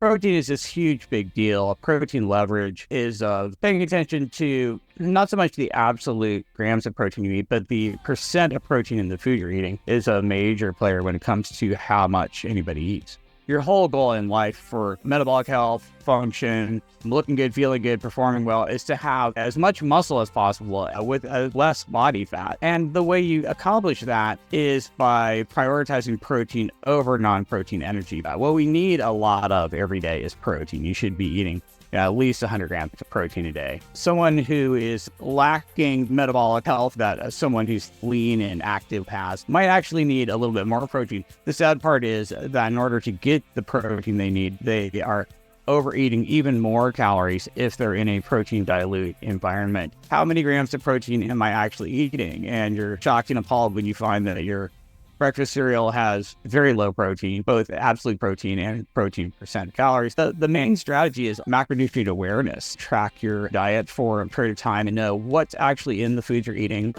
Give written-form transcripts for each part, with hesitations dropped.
Protein is this huge, big deal. Protein leverage is paying attention to not so much the absolute grams of protein you eat, but the percent of protein in the food you're eating is a major player when it comes to how much anybody eats. Your whole goal in life for metabolic health, function, looking good, feeling good, performing well is to have as much muscle as possible with less body fat. And the way you accomplish that is by prioritizing protein over non-protein energy. What we need a lot of every day is protein. You should be eating at least 100 grams of protein a day. Someone who is lacking metabolic health that someone who's lean and active has might actually need a little bit more protein. The sad part is that in order to get the protein they need, they are overeating even more calories if they're in a protein dilute environment. How many grams of protein am I actually eating? And you're shocked and appalled when you find that your breakfast cereal has very low protein, both absolute protein and protein percent calories. The main strategy is macronutrient awareness. Track your diet for a period of time and know what's actually in the food you're eating.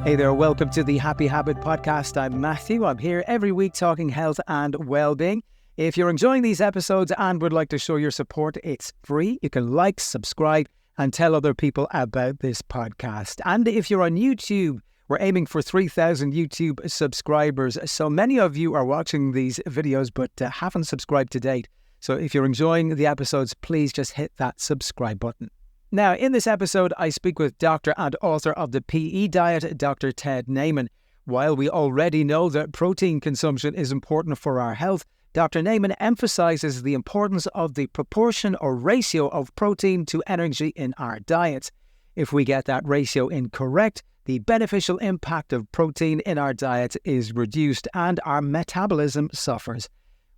Hey there, welcome to the Happy Habit Podcast. I'm Matthew. I'm here every week talking health and well-being. If you're enjoying these episodes and would like to show your support, it's free. You can like, subscribe, and tell other people about this podcast. And if you're on YouTube, we're aiming for 3,000 YouTube subscribers. So many of you are watching these videos but haven't subscribed to date. So if you're enjoying the episodes, please just hit that subscribe button. Now, in this episode, I speak with doctor and author of the PE Diet, Dr. Ted Naiman. While we already know that protein consumption is important for our health, Dr. Naiman emphasizes the importance of the proportion or ratio of protein to energy in our diets. If we get that ratio incorrect, the beneficial impact of protein in our diet is reduced and our metabolism suffers.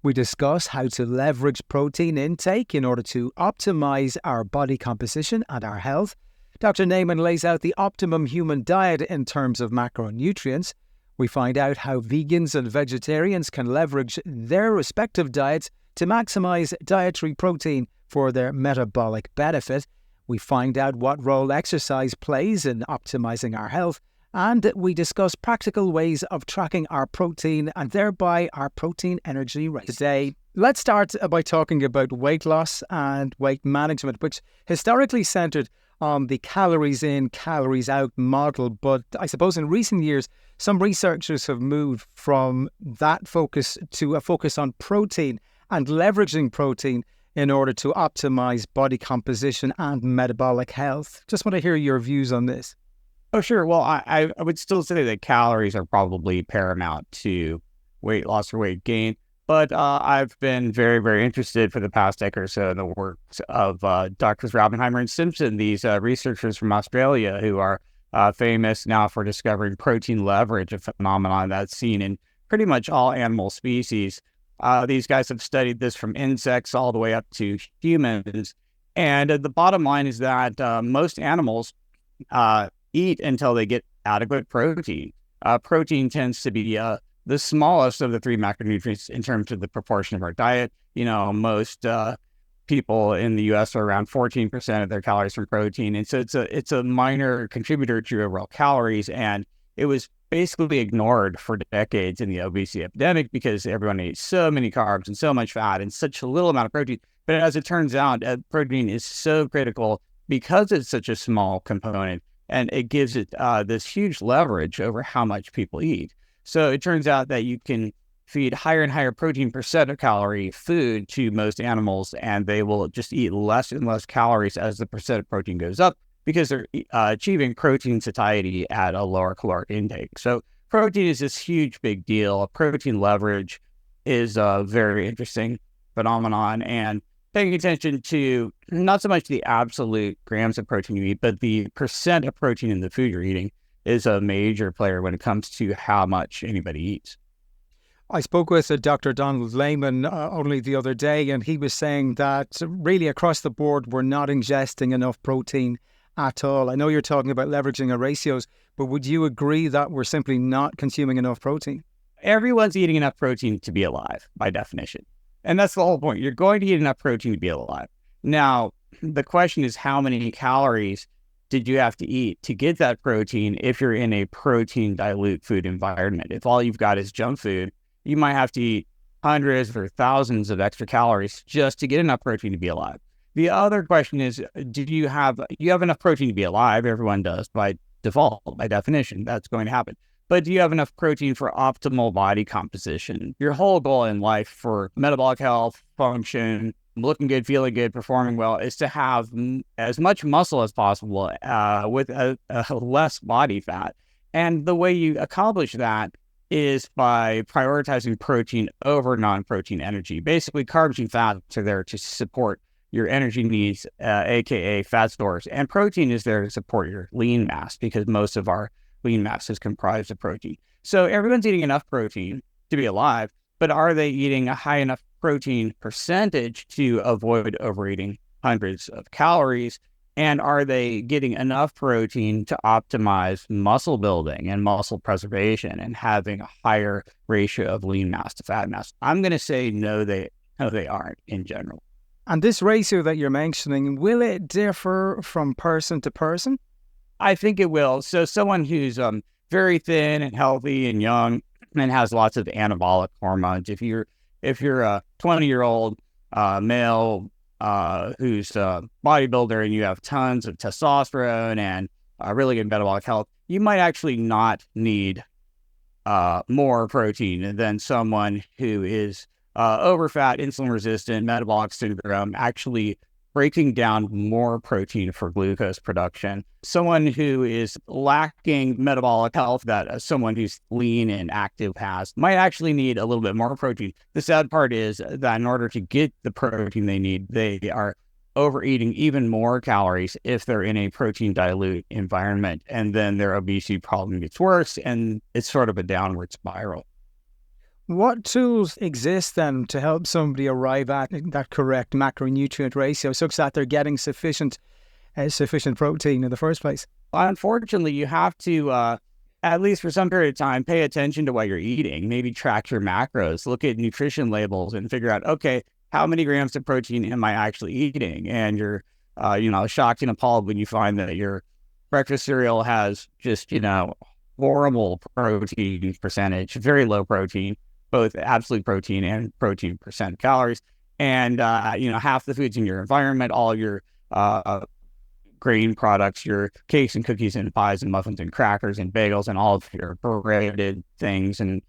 We discuss how to leverage protein intake in order to optimize our body composition and our health. Dr. Naiman lays out the optimum human diet in terms of macronutrients. We find out how vegans and vegetarians can leverage their respective diets to maximize dietary protein for their metabolic benefit. We find out what role exercise plays in optimizing our health, and we discuss practical ways of tracking our protein and thereby our protein energy ratio. Today, let's start by talking about weight loss and weight management, which historically centered on the calories in, calories out model. But I suppose in recent years, some researchers have moved from that focus to a focus on protein and leveraging protein in order to optimize body composition and metabolic health. Just want to hear your views on this. Oh, sure. Well, I would still say that calories are probably paramount to weight loss or weight gain. But I've been very, very interested for the past decade or so in the works of Drs. Raubenheimer and Simpson, these researchers from Australia who are famous now for discovering protein leverage, a phenomenon that's seen in pretty much all animal species. These guys have studied this from insects all the way up to humans. And the bottom line is that most animals eat until they get adequate protein. Protein tends to be the smallest of the three macronutrients in terms of the proportion of our diet. You know, most people in the U.S. are around 14% of their calories from protein. And so it's a minor contributor to overall calories. And it was basically ignored for decades in the obesity epidemic because everyone ate so many carbs and so much fat and such a little amount of protein. But as it turns out, protein is so critical because it's such a small component, and it gives it this huge leverage over how much people eat. So it turns out that you can feed higher and higher protein percent of calorie food to most animals, and they will just eat less and less calories as the percent of protein goes up because they're achieving protein satiety at a lower caloric intake. So protein is this huge, big deal. Protein leverage is a very interesting phenomenon, and paying attention to not so much the absolute grams of protein you eat, but the percent of protein in the food you're eating is a major player when it comes to how much anybody eats. I spoke with Dr. Donald Naiman only the other day, and he was saying that really across the board, we're not ingesting enough protein at all. I know you're talking about leveraging our ratios, but would you agree that we're simply not consuming enough protein? Everyone's eating enough protein to be alive, by definition. And that's the whole point. You're going to eat enough protein to be alive. Now, the question is how many calories did you have to eat to get that protein if you're in a protein dilute food environment? If all you've got is junk food, you might have to eat hundreds or thousands of extra calories just to get enough protein to be alive. The other question is, you have enough protein to be alive? Everyone does by default, by definition, that's going to happen. But do you have enough protein for optimal body composition? Your whole goal in life for metabolic health, function, looking good, feeling good, performing well is to have as much muscle as possible with a less body fat. And the way you accomplish that is by prioritizing protein over non-protein energy. Basically, carbs and fats are there to support your energy needs, aka fat stores, and protein is there to support your lean mass because most of our lean mass is comprised of protein. So everyone's eating enough protein to be alive, but are they eating a high enough protein percentage to avoid overeating hundreds of calories? And are they getting enough protein to optimize muscle building and muscle preservation and having a higher ratio of lean mass to fat mass? I'm going to say no, they aren't in general. And this ratio that you're mentioning, will it differ from person to person? I think it will. So someone who's very thin and healthy and young and has lots of anabolic hormones, if you're a 20-year-old male who's a bodybuilder and you have tons of testosterone and really good metabolic health, you might actually not need more protein than someone who is overfat, insulin resistant, metabolic syndrome, actually breaking down more protein for glucose production. Someone who is lacking metabolic health that someone who's lean and active has might actually need a little bit more protein. The sad part is that in order to get the protein they need, they are overeating even more calories if they're in a protein dilute environment, and then their obesity problem gets worse, and it's sort of a downward spiral. What tools exist then to help somebody arrive at that correct macronutrient ratio such that they're getting sufficient protein in the first place? Unfortunately, you have to, at least for some period of time, pay attention to what you're eating. Maybe track your macros, look at nutrition labels and figure out, okay, how many grams of protein am I actually eating? And you're, shocked and appalled when you find that your breakfast cereal has just, horrible protein percentage, very low protein, both absolute protein and protein percent calories. And, half the foods in your environment, all your grain products, your cakes and cookies and pies and muffins and crackers and bagels and all of your breaded things. And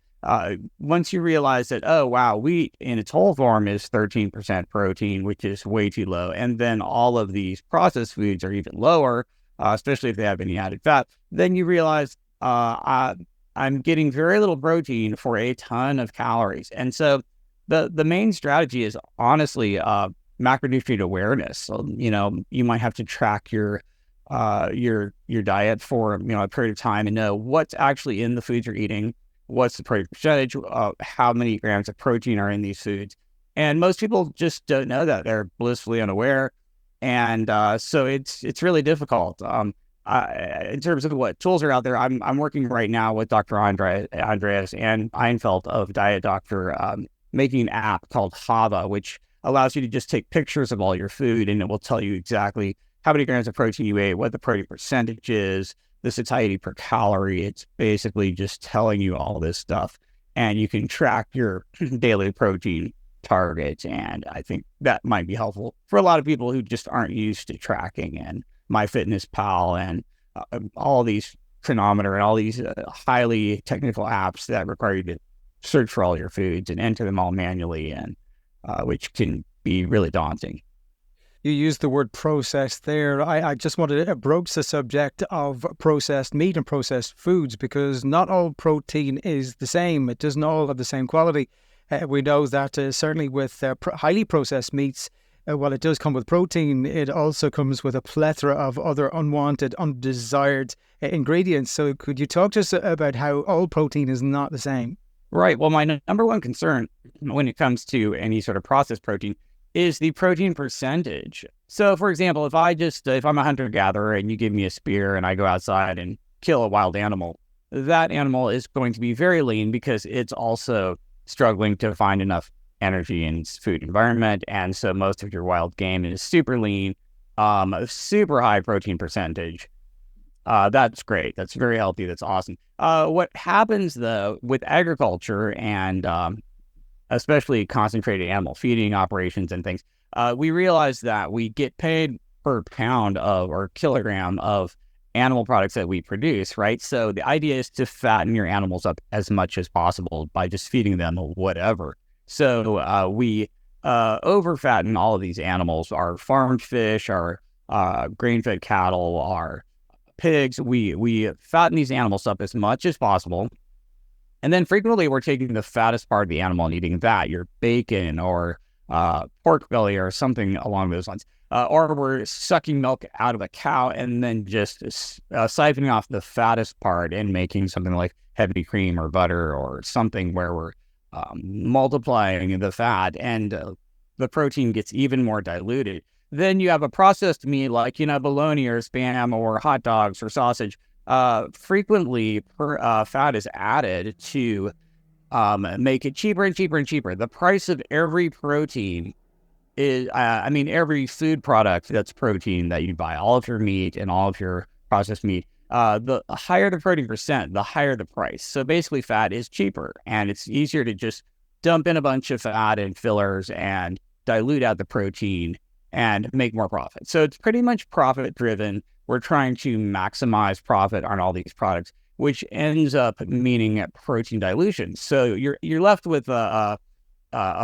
once you realize that, oh, wow, wheat in its whole form is 13% protein, which is way too low. And then all of these processed foods are even lower, especially if they have any added fat. Then you realize I'm getting very little protein for a ton of calories. And so the main strategy is honestly macronutrient awareness. So, you might have to track your diet for, a period of time and know what's actually in the foods you're eating, what's the protein percentage, how many grams of protein are in these foods. And most people just don't know that. They're blissfully unaware. And so it's really difficult. In terms of what tools are out there, I'm working right now with Dr. Andreas and Einfeld of Diet Doctor, making an app called Hava, which allows you to just take pictures of all your food, and it will tell you exactly how many grams of protein you ate, what the protein percentage is, the satiety per calorie. It's basically just telling you all this stuff, and you can track your daily protein targets. And I think that might be helpful for a lot of people who just aren't used to tracking. And MyFitnessPal and all these Chronometer and all these highly technical apps that require you to search for all your foods and enter them all manually, and which can be really daunting. You used the word processed there. I just wanted to broach the subject of processed meat and processed foods, because not all protein is the same. It doesn't all have the same quality. We know that certainly with highly processed meats, while it does come with protein, it also comes with a plethora of other unwanted, undesired ingredients. So could you talk to us about how all protein is not the same? Right. Well, my number one concern when it comes to any sort of processed protein is the protein percentage. So, for example, if I'm a hunter-gatherer and you give me a spear and I go outside and kill a wild animal, that animal is going to be very lean because it's also struggling to find enough energy in its food environment. And so most of your wild game is super lean, super high protein percentage. That's great. That's very healthy. That's awesome. What happens though with agriculture and especially concentrated animal feeding operations and things, we realize that we get paid per pound of or kilogram of animal products that we produce, right? So the idea is to fatten your animals up as much as possible by just feeding them whatever. So we over fatten all of these animals, our farmed fish, our grain-fed cattle, our pigs. We fatten these animals up as much as possible. And then frequently we're taking the fattest part of the animal and eating that, your bacon or pork belly or something along those lines. Or we're sucking milk out of a cow and then just siphoning off the fattest part and making something like heavy cream or butter or something where we're multiplying the fat and the protein gets even more diluted. Then you have a processed meat like, bologna or Spam or hot dogs or sausage. Frequently, fat is added to make it cheaper and cheaper and cheaper. The price of every protein is, every food product that's protein that you buy, all of your meat and all of your processed meat, the higher the protein percent, the higher the price. So basically, fat is cheaper, and it's easier to just dump in a bunch of fat and fillers and dilute out the protein and make more profit. So it's pretty much profit driven. We're trying to maximize profit on all these products, which ends up meaning protein dilution. So you're left with a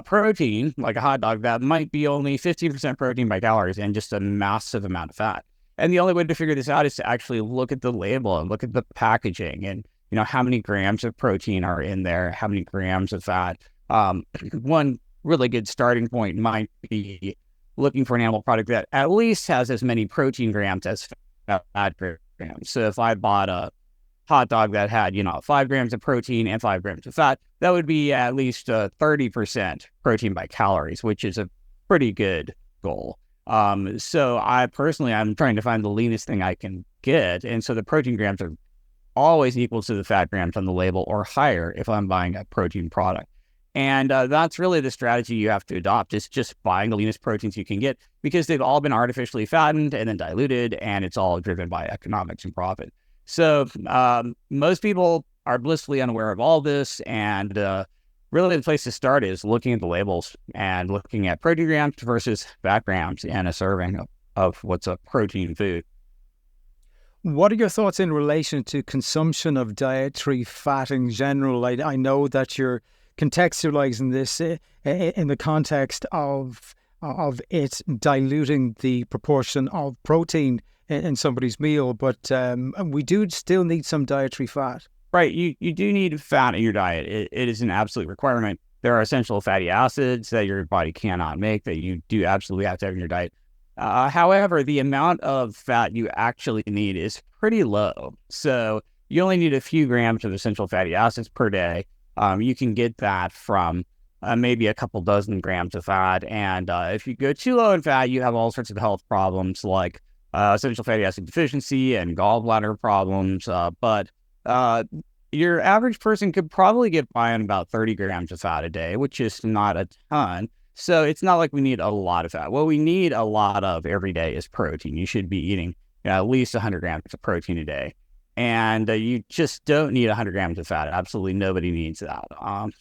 protein like a hot dog that might be only 15% protein by calories and just a massive amount of fat. And the only way to figure this out is to actually look at the label and look at the packaging and how many grams of protein are in there, how many grams of fat. One really good starting point might be looking for an animal product that at least has as many protein grams as fat grams. So if I bought a hot dog that had, 5 grams of protein and 5 grams of fat, that would be at least 30% protein by calories, which is a pretty good goal. So I'm trying to find the leanest thing I can get. And so the protein grams are always equal to the fat grams on the label or higher if I'm buying a protein product. And that's really the strategy you have to adopt, is just buying the leanest proteins you can get, because they've all been artificially fattened and then diluted, and it's all driven by economics and profit. So most people are blissfully unaware of all this, and really the place to start is looking at the labels and looking at protein grams versus fat grams in a serving of what's a protein food. What are your thoughts in relation to consumption of dietary fat in general? I know that you're contextualizing this in the context of it diluting the proportion of protein in somebody's meal, but we do still need some dietary fat. Right, you do need fat in your diet. It is an absolute requirement. There are essential fatty acids that your body cannot make that you do absolutely have to have in your diet. However, the amount of fat you actually need is pretty low. So you only need a few grams of essential fatty acids per day. You can get that from maybe a couple dozen grams of fat. And if you go too low in fat, you have all sorts of health problems like essential fatty acid deficiency and gallbladder problems. But your average person could probably get by on about 30 grams of fat a day, which is not a ton. So it's not like we need a lot of fat. What we need a lot of every day is protein. You should be eating at least 100 grams of protein a day. And you just don't need 100 grams of fat. Absolutely nobody needs that.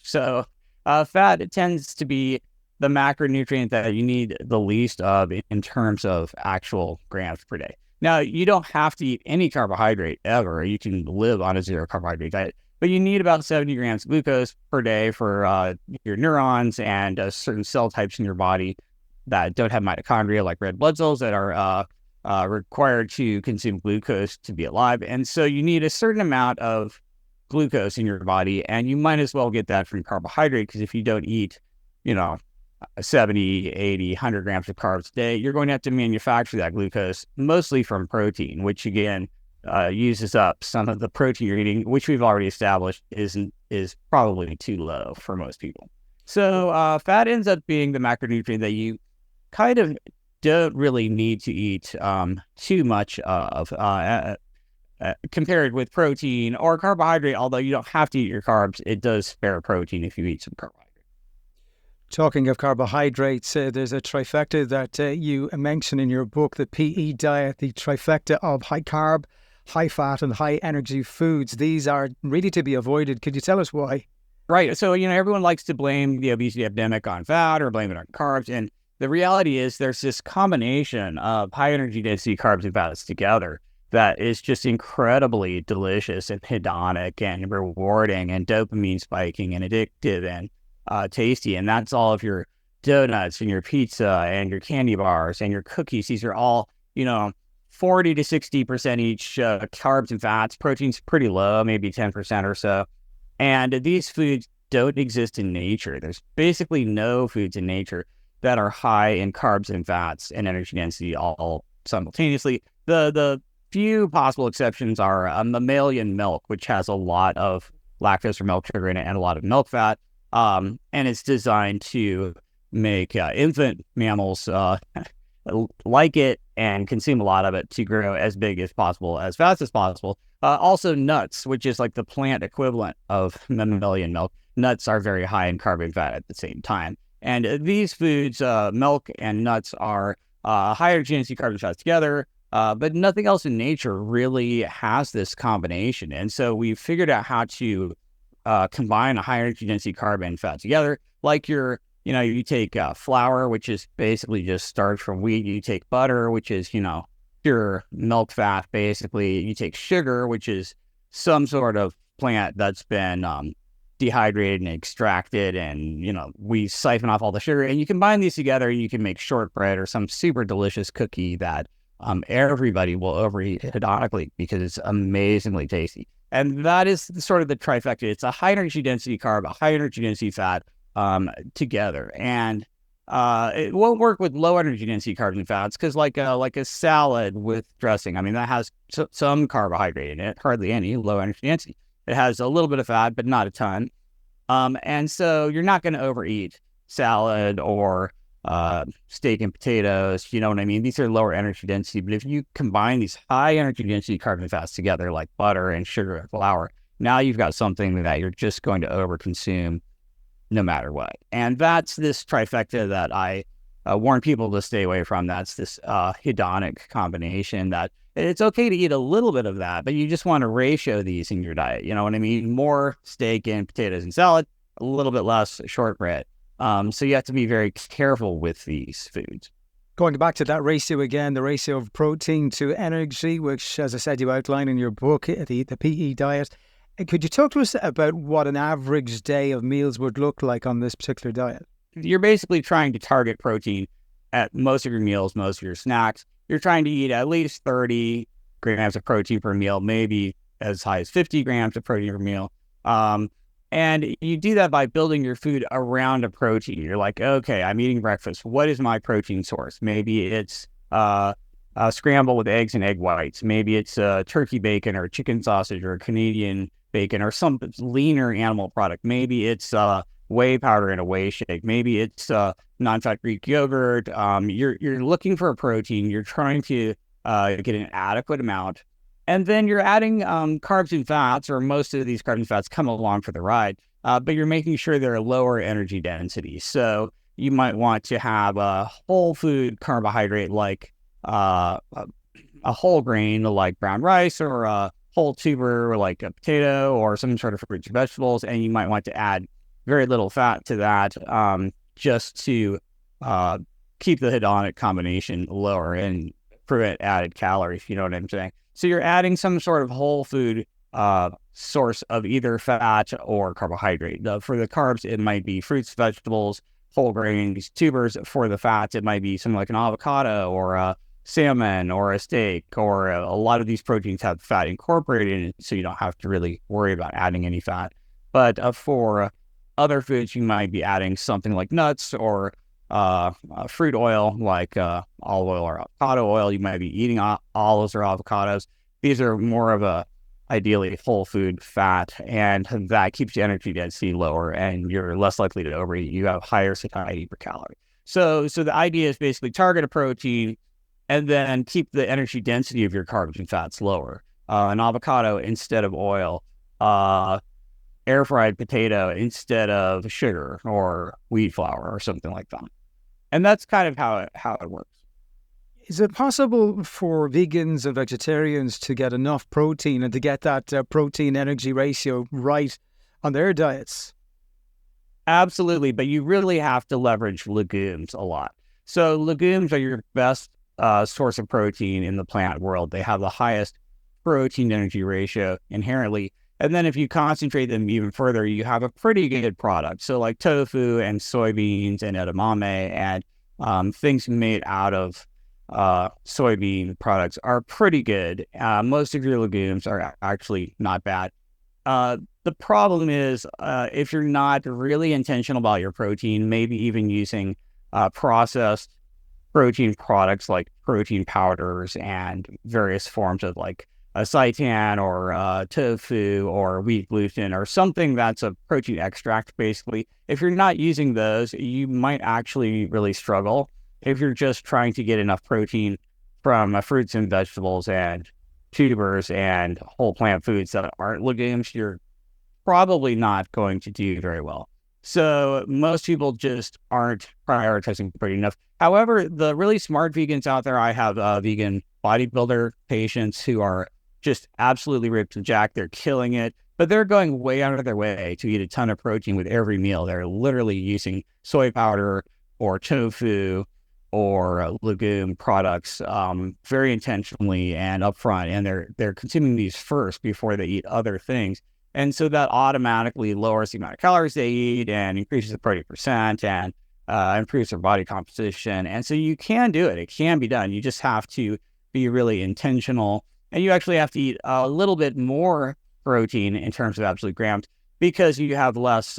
So fat, it tends to be the macronutrient that you need the least of in terms of actual grams per day. Now, you don't have to eat any carbohydrate ever. You can live on a zero carbohydrate diet, but you need about 70 grams of glucose per day for your neurons and certain cell types in your body that don't have mitochondria, like red blood cells, that are required to consume glucose to be alive. And so you need a certain amount of glucose in your body, and you might as well get that from carbohydrate, because if you don't eat, 70, 80, 100 grams of carbs a day, you're going to have to manufacture that glucose mostly from protein, which again uses up some of the protein you're eating, which we've already established is probably too low for most people. So fat ends up being the macronutrient that you kind of don't really need to eat too much of compared with protein or carbohydrate. Although you don't have to eat your carbs, it does spare protein if you eat some carbohydrate. Talking of carbohydrates, there's a trifecta that you mention in your book, the PE diet, the trifecta of high carb, high fat and high energy foods. These are really to be avoided. Could you tell us why? Right. So, everyone likes to blame the obesity epidemic on fat or blame it on carbs. And the reality is there's this combination of high energy density carbs and fats together that is just incredibly delicious and hedonic and rewarding and dopamine spiking and addictive and tasty. And that's all of your donuts and your pizza and your candy bars and your cookies. These are all, 40 to 60% each carbs and fats. Protein's pretty low, maybe 10% or so. And these foods don't exist in nature. There's basically no foods in nature that are high in carbs and fats and energy density all simultaneously. The few possible exceptions are mammalian milk, which has a lot of lactose or milk sugar in it and a lot of milk fat. And it's designed to make infant mammals like it and consume a lot of it to grow as big as possible, as fast as possible. Also nuts, which is like the plant equivalent of mammalian milk. Nuts are very high in carb and fat at the same time. And these foods, milk and nuts, are higher density carbs and fats together, but nothing else in nature really has this combination. And so we figured out how to combine a higher energy density carb and fat together. Like you take flour, which is basically just starch from wheat. You take butter, which is, pure milk fat, basically. You take sugar, which is some sort of plant that's been dehydrated and extracted, and we siphon off all the sugar, and you combine these together, you can make shortbread or some super delicious cookie that everybody will overeat hedonically because it's amazingly tasty. And that is sort of the trifecta. It's a high energy density carb, a high energy density fat together. And it won't work with low energy density carbs and fats because like a salad with dressing, that has some carbohydrate in it, hardly any low energy density. It has a little bit of fat, but not a ton. And so you're not going to overeat salad or steak and potatoes. You know what I mean? These are lower energy density. But if you combine these high energy density carbs and fats together, like butter and sugar and flour, now you've got something that you're just going to overconsume no matter what. And that's this trifecta that I warn people to stay away from. That's this hedonic combination that it's okay to eat a little bit of that, but you just want to ratio these in your diet. You know what I mean? More steak and potatoes and salad, a little bit less shortbread. So you have to be very careful with these foods. Going back to that ratio again, the ratio of protein to energy, which, as I said, you outline in your book, the PE diet. Could you talk to us about what an average day of meals would look like on this particular diet? You're basically trying to target protein at most of your meals, most of your snacks. You're trying to eat at least 30 grams of protein per meal, maybe as high as 50 grams of protein per meal. And you do that by building your food around a protein. You're like, okay, I'm eating breakfast. What is my protein source? Maybe it's scrambled with eggs and egg whites. Maybe it's turkey bacon or chicken sausage or Canadian bacon or some leaner animal product. Maybe it's whey powder in a whey shake. Maybe it's non-fat Greek yogurt. You're looking for a protein. You're trying to get an adequate amount. And then you're adding carbs and fats, or most of these carbs and fats come along for the ride, but you're making sure they're lower energy density. So you might want to have a whole food carbohydrate like a whole grain like brown rice, or a whole tuber like a potato, or some sort of fruits and vegetables. And you might want to add very little fat to that just to keep the hedonic combination lower and prevent added calories, you know what I'm saying? So you're adding some sort of whole food source of either fat or carbohydrate. For the carbs, it might be fruits, vegetables, whole grains, tubers. For the fats, it might be something like an avocado or a salmon or a steak, or a lot of these proteins have fat incorporated in it, so you don't have to really worry about adding any fat. But for other foods, you might be adding something like nuts or fruit oil like olive oil or avocado oil. You might be eating olives or avocados. These are more of a ideally whole food fat, and that keeps your energy density lower, and you're less likely to overeat. You have higher satiety per calorie. So the idea is basically target a protein and then keep the energy density of your carbs and fats lower. An avocado instead of oil, air fried potato instead of sugar or wheat flour or something like that. And that's kind of how it works. Is it possible for vegans and vegetarians to get enough protein and to get that protein energy ratio right on their diets? Absolutely, but you really have to leverage legumes a lot. So legumes are your best source of protein in the plant world. They have the highest protein energy ratio inherently. And then if you concentrate them even further, you have a pretty good product. So like tofu and soybeans and edamame and things made out of soybean products are pretty good. Most of your legumes are actually not bad. The problem is if you're not really intentional about your protein, maybe even using processed protein products like protein powders and various forms of like a seitan or tofu or wheat gluten or something that's a protein extract, basically. If you're not using those, you might actually really struggle. If you're just trying to get enough protein from fruits and vegetables and tubers and whole plant foods that aren't legumes, you're probably not going to do very well. So most people just aren't prioritizing protein enough. However, the really smart vegans out there, I have vegan bodybuilder patients who are just absolutely ripped and jacked. They're killing it, but they're going way out of their way to eat a ton of protein with every meal. They're literally using soy powder or tofu or legume products very intentionally and upfront, and they're consuming these first before they eat other things. And so that automatically lowers the amount of calories they eat and increases the protein percent and improves their body composition. And so you can do it. It can be done. You just have to be really intentional. And you actually have to eat a little bit more protein in terms of absolute grams because you have less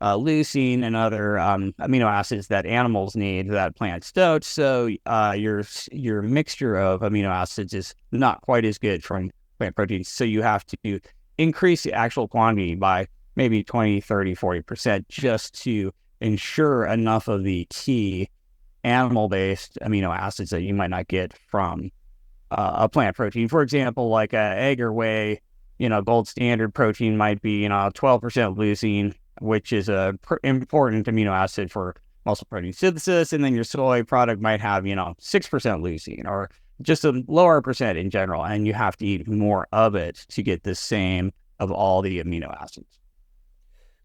leucine and other amino acids that animals need that plants don't. So your mixture of amino acids is not quite as good from plant proteins. So you have to increase the actual quantity by maybe 20, 30, 40% just to ensure enough of the key animal-based amino acids that you might not get from a plant protein. For example, like egg or whey, gold standard protein might be, 12% leucine, which is a important amino acid for muscle protein synthesis. And then your soy product might have, 6% leucine or just a lower percent in general. And you have to eat more of it to get the same of all the amino acids.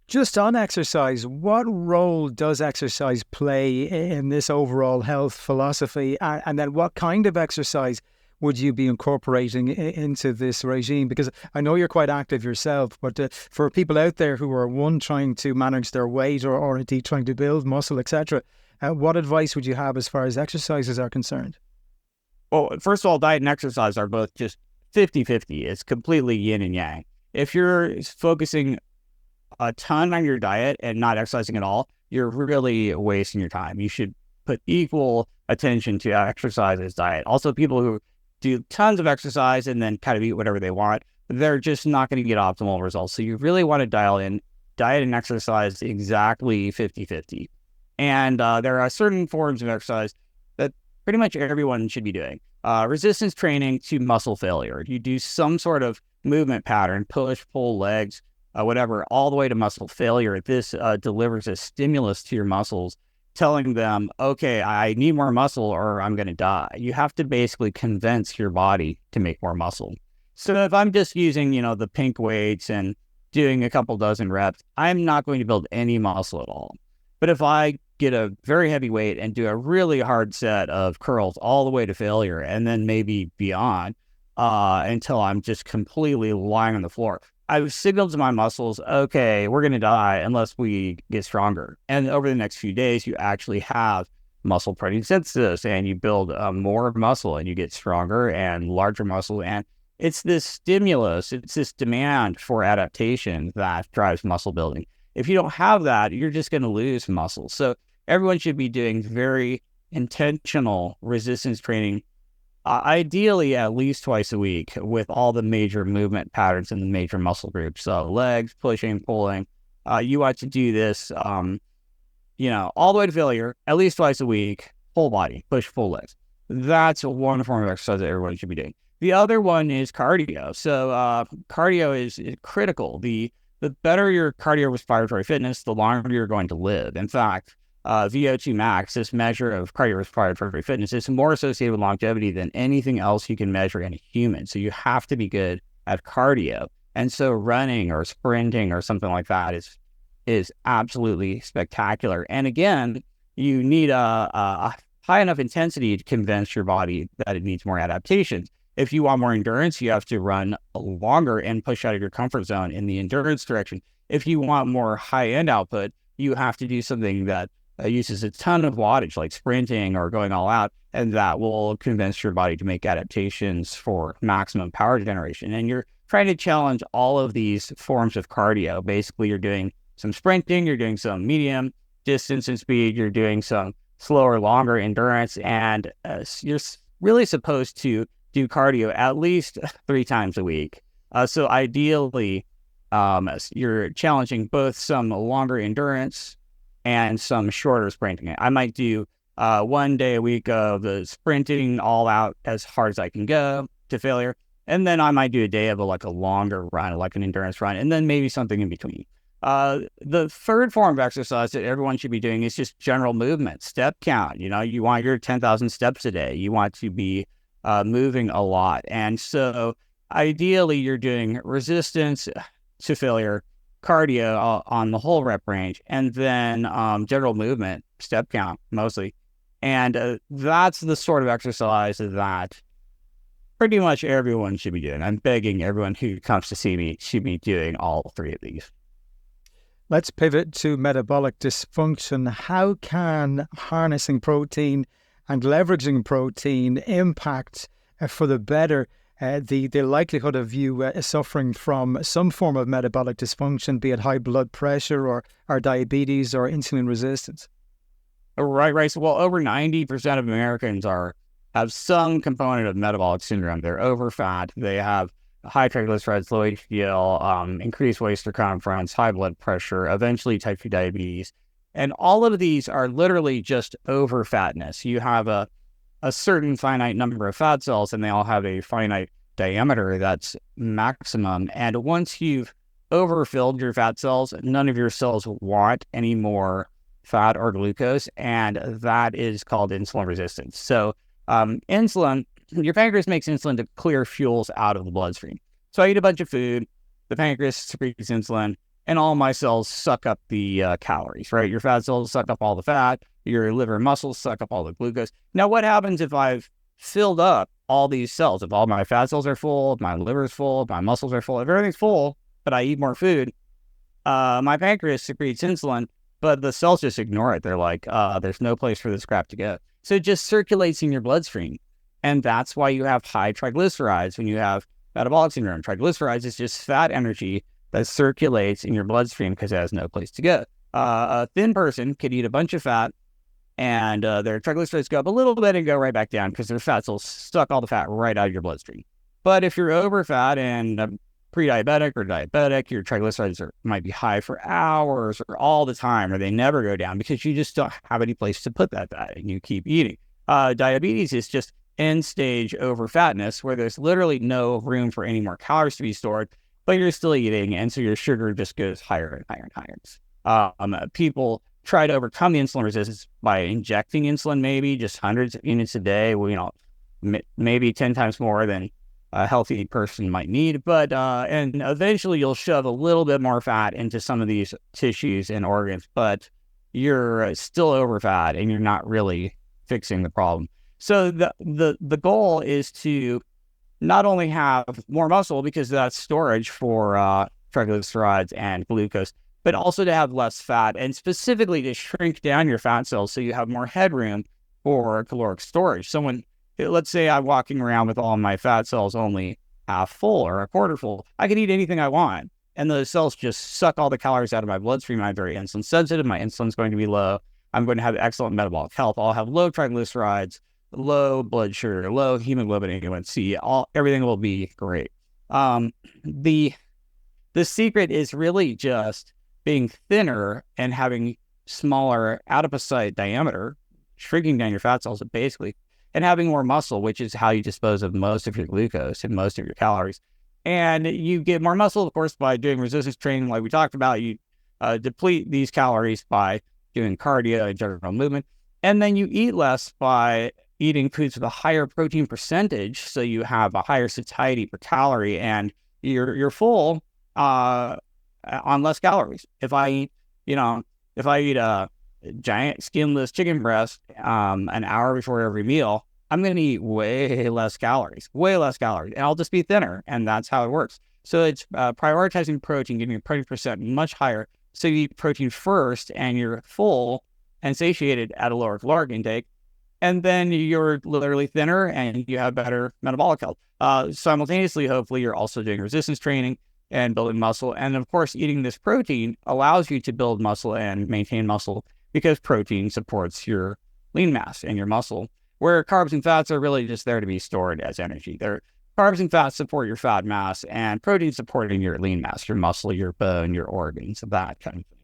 Just on exercise, what role does exercise play in this overall health philosophy? And then what kind of exercise would you be incorporating into this regime? Because I know you're quite active yourself, but for people out there who are trying to manage their weight or indeed trying to build muscle, etc., what advice would you have as far as exercises are concerned? Well, first of all, diet and exercise are both just 50-50. It's completely yin and yang. If you're focusing a ton on your diet and not exercising at all, you're really wasting your time. You should put equal attention to exercise as diet. Also, people who do tons of exercise and then kind of eat whatever they want, they're just not going to get optimal results. So you really want to dial in diet and exercise exactly 50-50. And there are certain forms of exercise that pretty much everyone should be doing. Resistance training to muscle failure. You do some sort of movement pattern, push, pull, legs, whatever, all the way to muscle failure. This delivers a stimulus to your muscles, telling them, okay, I need more muscle or I'm going to die. You have to basically convince your body to make more muscle. So if I'm just using, the pink weights and doing a couple dozen reps, I'm not going to build any muscle at all. But if I get a very heavy weight and do a really hard set of curls all the way to failure and then maybe beyond until I'm just completely lying on the floor, I've signaled to my muscles, okay, we're going to die unless we get stronger. And over the next few days, you actually have muscle protein synthesis and you build more muscle and you get stronger and larger muscle. And it's this stimulus, it's this demand for adaptation that drives muscle building. If you don't have that, you're just going to lose muscle. So everyone should be doing very intentional resistance training, ideally at least twice a week with all the major movement patterns in the major muscle groups. So legs, pushing, pulling. You want to do this, all the way to failure, at least twice a week, full body, push, pull, legs. That's one form of exercise that everyone should be doing. The other one is cardio. So cardio is critical. The better your cardiorespiratory fitness, the longer you're going to live. In fact, VO2 max, this measure of cardiorespiratory fitness, is more associated with longevity than anything else you can measure in a human. So you have to be good at cardio. And so running or sprinting or something like that is absolutely spectacular. And again, you need a high enough intensity to convince your body that it needs more adaptations. If you want more endurance, you have to run longer and push out of your comfort zone in the endurance direction. If you want more high-end output, you have to do something that uses a ton of wattage, like sprinting or going all out, and that will convince your body to make adaptations for maximum power generation. And you're trying to challenge all of these forms of cardio. Basically, you're doing some sprinting, you're doing some medium distance and speed, you're doing some slower, longer endurance, and you're really supposed to do cardio at least 3 times a week. So ideally, you're challenging both some longer endurance and some shorter sprinting. I might do 1 day a week of the sprinting all out as hard as I can go to failure. And then I might do a day of a longer run, like an endurance run, and then maybe something in between. The third form of exercise that everyone should be doing is just general movement, step count. You want your 10,000 steps a day. You want to be moving a lot. And so ideally, you're doing resistance to failure, cardio on the whole rep range, and then general movement, step count mostly. And that's the sort of exercise that pretty much everyone should be doing. I'm begging everyone who comes to see me should be doing all 3 of these. Let's pivot to metabolic dysfunction. How can harnessing protein and leveraging protein impact for the better the likelihood of you suffering from some form of metabolic dysfunction, be it high blood pressure or diabetes or insulin resistance? Right. So, well, over 90% of Americans have some component of metabolic syndrome. They're over fat. They have high triglycerides, low HDL, increased waist circumference, high blood pressure, eventually type 2 diabetes. And all of these are literally just over fatness. You have a certain finite number of fat cells, and they all have a finite diameter that's maximum. And once you've overfilled your fat cells, none of your cells want any more fat or glucose, and that is called insulin resistance. So insulin, your pancreas makes insulin to clear fuels out of the bloodstream. So I eat a bunch of food, the pancreas secretes insulin, and all my cells suck up the calories, right? Your fat cells suck up all the fat, your liver and muscles suck up all the glucose. Now, what happens if I've filled up all these cells? If all my fat cells are full, if my liver is full, if my muscles are full, if everything's full, but I eat more food, my pancreas secretes insulin, but the cells just ignore it. They're like, there's no place for this crap to go. So it just circulates in your bloodstream. And that's why you have high triglycerides when you have metabolic syndrome. Triglycerides is just fat energy that circulates in your bloodstream because it has no place to go. A thin person could eat a bunch of fat and their triglycerides go up a little bit and go right back down because their fat cells suck all the fat right out of your bloodstream. But if you're over fat and pre-diabetic or diabetic, your triglycerides might be high for hours or all the time, or they never go down because you just don't have any place to put that fat and you keep eating. Diabetes is just end-stage overfatness where there's literally no room for any more calories to be stored, but you're still eating, and so your sugar just goes higher and higher and higher. People try to overcome the insulin resistance by injecting insulin, maybe just hundreds of units a day, maybe 10 times more than a healthy person might need, but and eventually you'll shove a little bit more fat into some of these tissues and organs, but you're still over fat and you're not really fixing the problem. So the goal is to not only have more muscle because that's storage for triglycerides and glucose, but also to have less fat and specifically to shrink down your fat cells so you have more headroom for caloric storage. Let's say I'm walking around with all my fat cells only half full or a quarter full. I can eat anything I want, and those cells just suck all the calories out of my bloodstream. I'm very insulin sensitive. My insulin's going to be low. I'm going to have excellent metabolic health. I'll have low triglycerides, low blood sugar, low hemoglobin A1C. Everything will be great. The secret is really just being thinner and having smaller adipocyte diameter, shrinking down your fat cells basically, and having more muscle, which is how you dispose of most of your glucose and most of your calories. And you get more muscle, of course, by doing resistance training like we talked about. You deplete these calories by doing cardio and general movement. And then you eat less by eating foods with a higher protein percentage, so you have a higher satiety per calorie, and you're full on less calories. If I eat a giant skinless chicken breast an hour before every meal, I'm going to eat way less calories, and I'll just be thinner, and that's how it works. So it's prioritizing protein, getting a protein percent much higher, so you eat protein first, and you're full and satiated at a lower caloric intake, and then you're literally thinner, and you have better metabolic health. Simultaneously, hopefully, you're also doing resistance training and building muscle, and of course, eating this protein allows you to build muscle and maintain muscle, because protein supports your lean mass and your muscle, where carbs and fats are really just there to be stored as energy. Carbs and fats support your fat mass, and protein supporting your lean mass, your muscle, your bone, your organs, that kind of thing.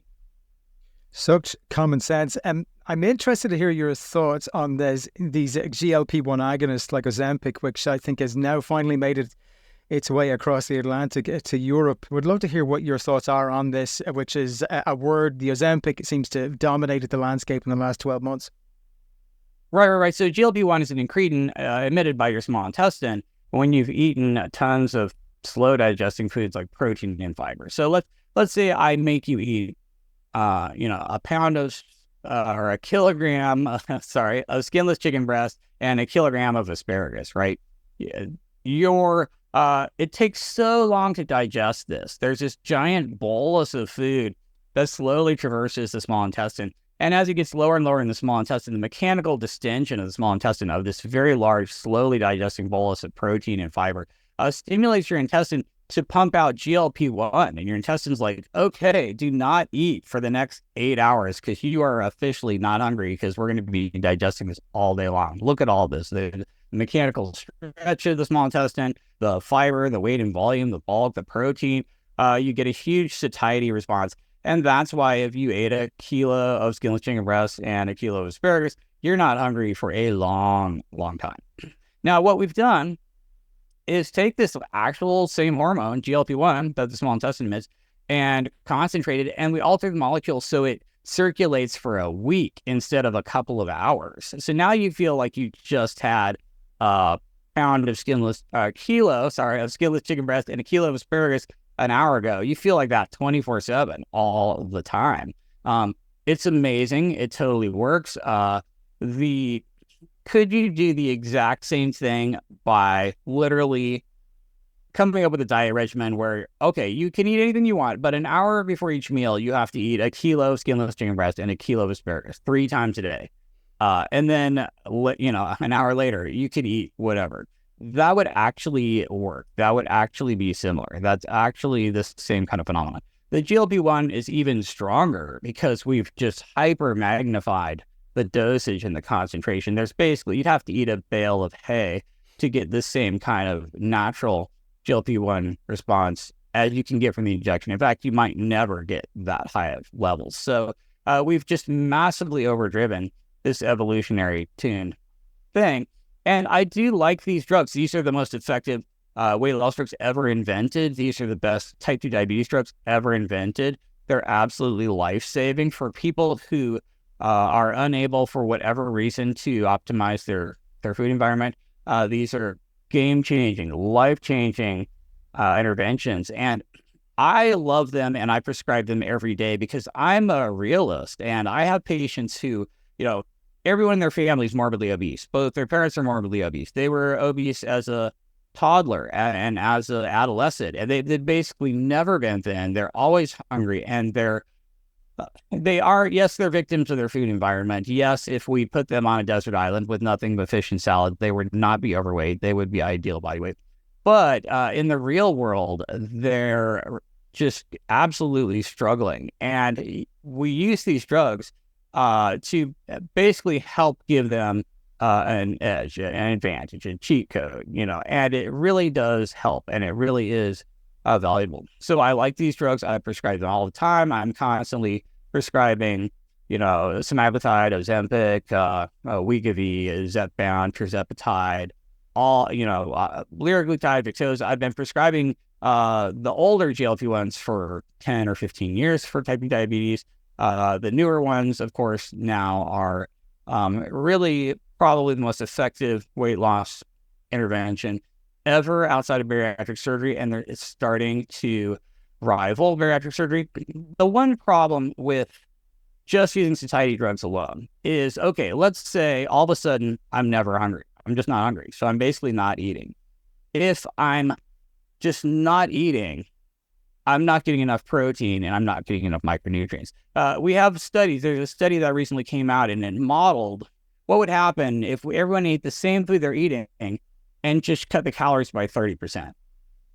Such common sense. I'm interested to hear your thoughts on these GLP-1 agonists like Ozempic, which I think has now finally made its way across the Atlantic to Europe. Would love to hear what your thoughts are on this, which is a word, the Ozempic, seems to have dominated the landscape in the last 12 months. Right. So GLP-1 is an incretin emitted by your small intestine when you've eaten tons of slow digesting foods like protein and fiber. So let's say I make you eat, a pound of or a kilogram, of skinless chicken breast and a kilogram of asparagus, right? It takes so long to digest this. There's this giant bolus of food that slowly traverses the small intestine. And as it gets lower and lower in the small intestine, the mechanical distension of the small intestine of this very large, slowly digesting bolus of protein and fiber stimulates your intestine to pump out GLP-1. And your intestine's like, okay, do not eat for the next 8 hours, because you are officially not hungry, because we're going to be digesting this all day long. Look at all this. The mechanical stretch of the small intestine, the fiber, the weight and volume, the bulk, the protein. You get a huge satiety response. And that's why if you ate a kilo of skinless chicken breast and a kilo of asparagus, you're not hungry for a long, long time. Now, what we've done is take this actual same hormone, GLP-1, that the small intestine emits, and concentrate it, and we alter the molecule so it circulates for a week instead of a couple of hours. So now you feel like you just had a pound of kilo of skinless chicken breast and a kilo of asparagus an hour ago. You feel like that 24/7 all the time. It's amazing. It totally works. Could you do the exact same thing by literally coming up with a diet regimen where, okay, you can eat anything you want, but an hour before each meal, you have to eat a kilo of skinless chicken breast and a kilo of asparagus 3 times a day. And then, an hour later, you could eat whatever. That would actually work. That would actually be similar. That's actually the same kind of phenomenon. The GLP-1 is even stronger because we've just hyper magnified the dosage and the concentration. There's basically, you'd have to eat a bale of hay to get the same kind of natural GLP-1 response as you can get from the injection. In fact, you might never get that high of levels. So we've just massively overdriven this evolutionary tuned thing. And I do like these drugs. These are the most effective weight loss drugs ever invented. These are the best type 2 diabetes drugs ever invented. They're absolutely life-saving for people who are unable, for whatever reason, to optimize their food environment. These are game-changing, life-changing interventions. And I love them, and I prescribe them every day because I'm a realist, and I have patients who, everyone in their family is morbidly obese. Both their parents are morbidly obese. They were obese as a toddler and as an adolescent, and they've basically never been thin. They're always hungry, and they're victims of their food environment. Yes, if we put them on a desert island with nothing but fish and salad, they would not be overweight. They would be ideal body weight. But in the real world, they're just absolutely struggling. And we use these drugs to basically help give them an edge, an advantage, a cheat code, and it really does help, and it really is valuable. So I like these drugs. I prescribe them all the time. I'm constantly prescribing, semaglutide, Ozempic, Wegovy, Zepbound, tirzepatide, all, liraglutide, Victoza. I've been prescribing the older GLP-1s for 10 or 15 years for type 2 diabetes. The newer ones, of course, now are really probably the most effective weight loss intervention ever outside of bariatric surgery, and it's starting to rival bariatric surgery. The one problem with just using satiety drugs alone is, okay, let's say all of a sudden I'm never hungry. I'm just not hungry. So I'm basically not eating. If I'm just not eating, I'm not getting enough protein and I'm not getting enough micronutrients. We have studies. There's a study that recently came out and it modeled what would happen if everyone ate the same food they're eating and just cut the calories by 30%.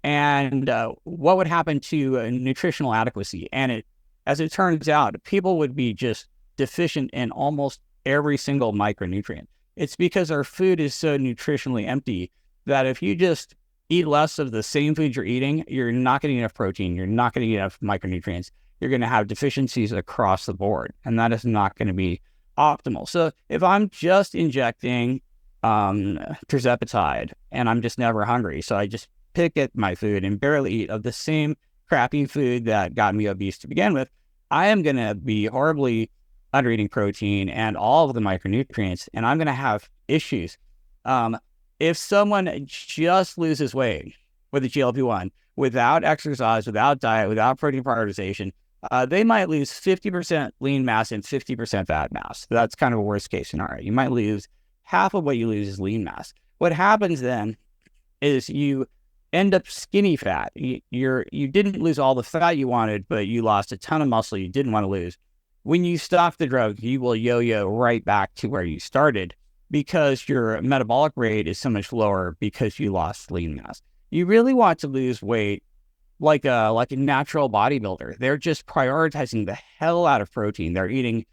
And what would happen to nutritional adequacy? And as it turns out, people would be just deficient in almost every single micronutrient. It's because our food is so nutritionally empty that if you just eat less of the same food you're eating, you're not getting enough protein, you're not getting enough micronutrients, you're going to have deficiencies across the board, and that is not going to be optimal. So if I'm just injecting tirzepatide and I'm just never hungry, so I just pick at my food and barely eat of the same crappy food that got me obese to begin with, I am going to be horribly under-eating protein and all of the micronutrients, and I'm going to have issues. If someone just loses weight with a GLP-1 without exercise, without diet, without protein prioritization, they might lose 50% lean mass and 50% fat mass. That's kind of a worst case scenario. You might lose half of what you lose is lean mass. What happens then is you end up skinny fat. You didn't lose all the fat you wanted, but you lost a ton of muscle you didn't want to lose. When you stop the drug, you will yo-yo right back to where you started because your metabolic rate is so much lower because you lost lean mass. You really want to lose weight like a natural bodybuilder. They're just prioritizing the hell out of protein. They're eating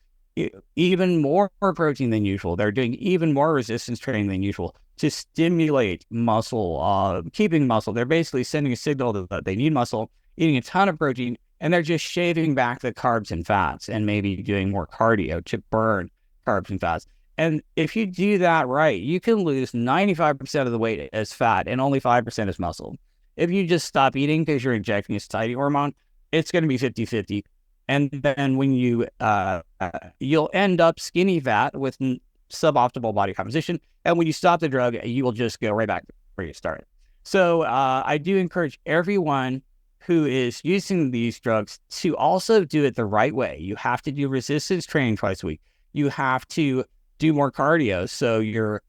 even more protein than usual. They're doing even more resistance training than usual to stimulate muscle, keeping muscle. They're basically sending a signal that they need muscle, eating a ton of protein, and they're just shaving back the carbs and fats and maybe doing more cardio to burn carbs and fats. And if you do that right, you can lose 95% of the weight as fat and only 5% as muscle. If you just stop eating because you're injecting a satiety hormone, it's going to be 50-50. And then when you'll end up skinny fat with suboptimal body composition. And when you stop the drug, you will just go right back to where you started. So I do encourage everyone who is using these drugs to also do it the right way. You have to do resistance training twice a week. You have to do more cardio. So you're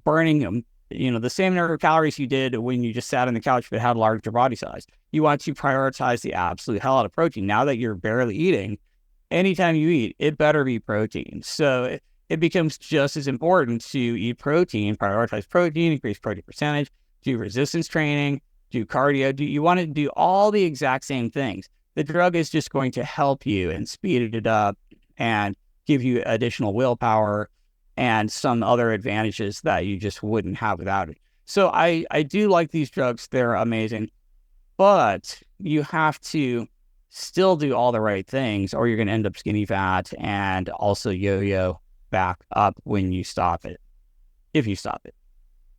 burning the same number of calories you did when you just sat on the couch but had a larger body size. You want to prioritize the absolute hell out of protein. Now that you're barely eating, anytime you eat, it better be protein. So it becomes just as important to eat protein, prioritize protein, increase protein percentage, do resistance training, do cardio. You want to do all the exact same things. The drug is just going to help you and speed it up and give you additional willpower and some other advantages that you just wouldn't have without it. So I do like these drugs. They're amazing. But you have to still do all the right things or you're going to end up skinny fat and also yo-yo back up when you stop it, if you stop it.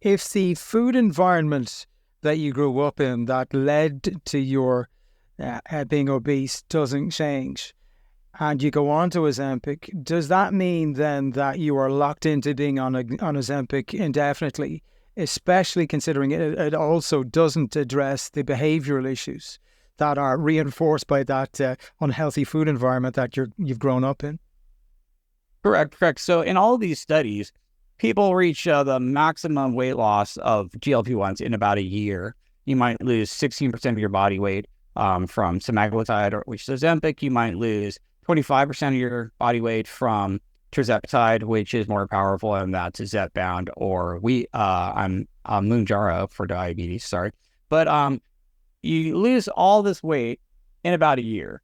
If the food environment that you grew up in that led to your being obese doesn't change and you go on to Ozempic, does that mean then that you are locked into being on Ozempic indefinitely, especially considering it also doesn't address the behavioral issues that are reinforced by that unhealthy food environment that you've grown up in? Correct. So in all of these studies, people reach the maximum weight loss of GLP-1s in about a year. You might lose 16% of your body weight from semaglutide, which is Ozempic. You might lose 25% of your body weight from tirzepatide, which is more powerful, and that's Zepbound, or I'm Mounjaro for diabetes, sorry. But you lose all this weight in about a year.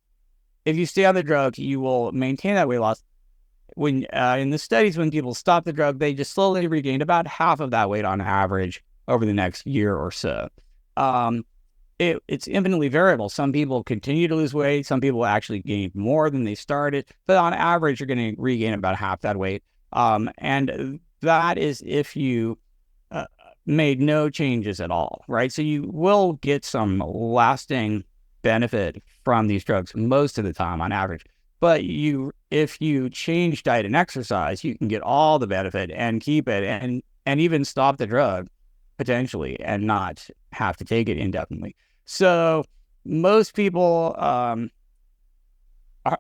If you stay on the drug, you will maintain that weight loss. When in the studies, when people stop the drug, they just slowly regained about half of that weight on average over the next year or so. It's infinitely variable. Some people continue to lose weight. Some people actually gain more than they started. But on average, you're going to regain about half that weight. And that is if you made no changes at all, right? So you will get some lasting benefit from these drugs most of the time on average. But if you change diet and exercise, you can get all the benefit and keep it and even stop the drug potentially and not have to take it indefinitely. So most people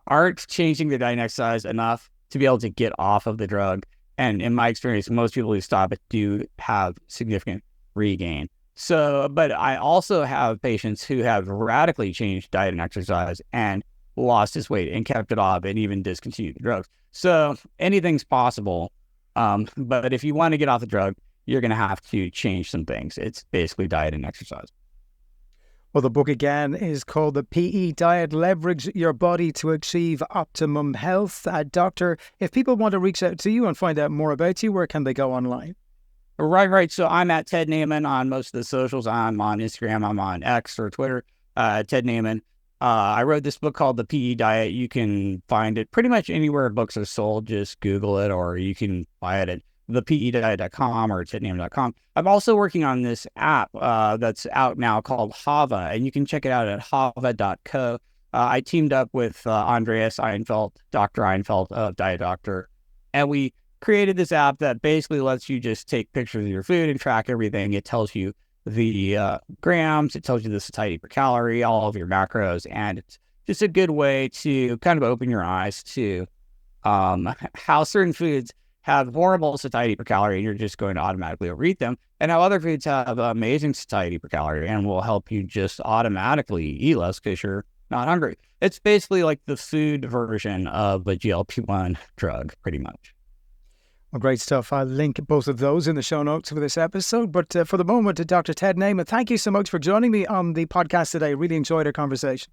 aren't changing their diet and exercise enough to be able to get off of the drug. And in my experience, most people who stop it do have significant regain. So, but I also have patients who have radically changed diet and exercise and lost his weight and kept it off and even discontinued the drugs. So anything's possible. But if you want to get off the drug, you're going to have to change some things. It's basically diet and exercise. Well, the book again is called The PE Diet, Leverage Your Body to Achieve Optimum Health. Doctor, if people want to reach out to you and find out more about you, where can they go online? Right. So I'm at Ted Naiman on most of the socials. I'm on Instagram. I'm on X or Twitter. Ted Naiman. I wrote this book called The PE Diet. You can find it pretty much anywhere books are sold. Just Google it, or you can buy it at thepediet.com or tednaiman.com. I'm also working on this app that's out now called Hava, and you can check it out at hava.co. I teamed up with Andreas Einfeld, Dr. Einfeld of Diet Doctor, and we created this app that basically lets you just take pictures of your food and track everything. It tells you the grams, it tells you the satiety per calorie, all of your macros, and it's just a good way to kind of open your eyes to how certain foods have horrible satiety per calorie and you're just going to automatically overeat them, and how other foods have amazing satiety per calorie and will help you just automatically eat less because you're not hungry. It's basically like the food version of a GLP-1 drug, pretty much. Well, great stuff. I'll link both of those in the show notes for this episode. But for the moment, Dr. Ted Naiman, thank you so much for joining me on the podcast today. Really enjoyed our conversation.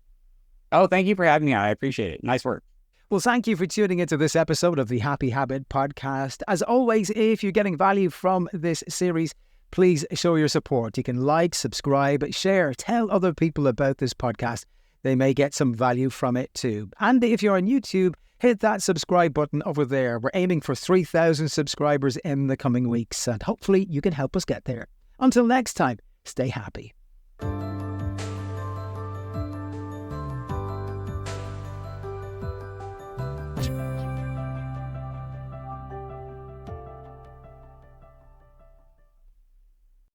Oh, thank you for having me. I appreciate it. Nice work. Well, thank you for tuning into this episode of the Happy Habit podcast. As always, if you're getting value from this series, please show your support. You can like, subscribe, share, tell other people about this podcast. They may get some value from it too. And if you're on YouTube, hit that subscribe button over there. We're aiming for 3,000 subscribers in the coming weeks, and hopefully you can help us get there. Until next time, stay happy.